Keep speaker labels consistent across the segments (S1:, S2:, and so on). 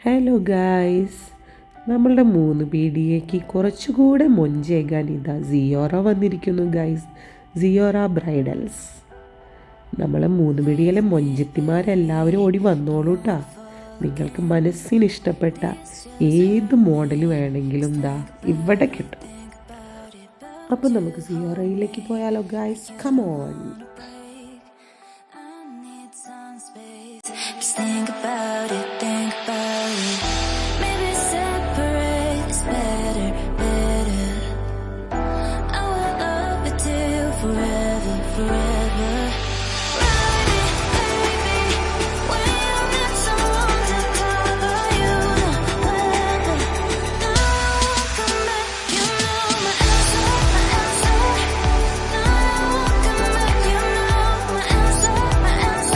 S1: Hello guys, നമ്മളുടെ 3 BDAക്ക് കുറച്ചുകൂടെ മൊഞ്ചേകാൻ ഇതാ സിയോറ വന്നിരിക്കുന്നു ഗായ്സ്. Sierra bridals. നമ്മളെ 3 BDയിലെ മൊഞ്ചത്തിമാരെല്ലാവരും ഓടി വന്നോളൂ കേട്ടോ. നിങ്ങൾക്ക് മനസ്സിന് ഇഷ്ടപ്പെട്ട ഏത് മോഡൽ വേണമെങ്കിലും ദാ ഇവിടെ കിട്ടും. അപ്പോൾ നമുക്ക് സിയോറയിലേക്ക് പോയാലോ guys. Come on.
S2: Think about it, think about it. Maybe separate is better, better. I will love you till forever, forever. Ride it, baby. When you need someone to cover you, wherever. Now I won't come back, you know my answer, my answer. Now I won't come back, you know my answer, my answer.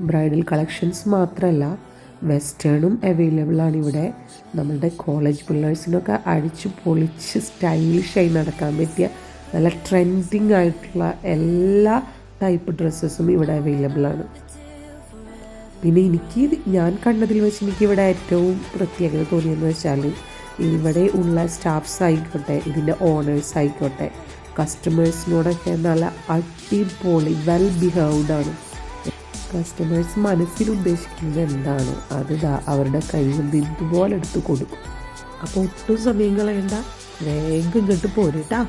S1: Bridal collections മാത്രമല്ല വെസ്റ്റേണും available ആണ് ഇവിടെ. നമ്മളുടെ college പിള്ളേഴ്സിനൊക്കെ അടിച്ച് പൊളിച്ച് സ്റ്റൈലിഷായി നടക്കാൻ പറ്റിയ നല്ല trending ആയിട്ടുള്ള എല്ലാ ടൈപ്പ് ഡ്രസ്സസും ഇവിടെ അവൈലബിൾ ആണ്. പിന്നെ ഞാൻ കണ്ടതിൽ വെച്ച് എനിക്കിവിടെ ഏറ്റവും പ്രത്യേകത തോന്നിയെന്ന് വെച്ചാൽ ഇവിടെ ഉള്ള സ്റ്റാഫ്സ് ആയിക്കോട്ടെ, ഇതിൻ്റെ ഓണേഴ്സ് ആയിക്കോട്ടെ, കസ്റ്റമേഴ്സിനോടൊക്കെ നല്ല അടിപൊളി വെൽ ബിഹേവ്ഡ് ആണ്. കസ്റ്റമേഴ്സ് മനസ്സിലുദ്ദേശിക്കുന്നത് എന്താണോ അത് അവരുടെ കയ്യിൽ നിന്ന് ഇതുപോലെ എടുത്ത് കൊടുക്കും. അപ്പോൾ ഒട്ടും സമയം കളയണ്ട, വേഗം ഇങ്ങോട്ട് പോരട്ടാ.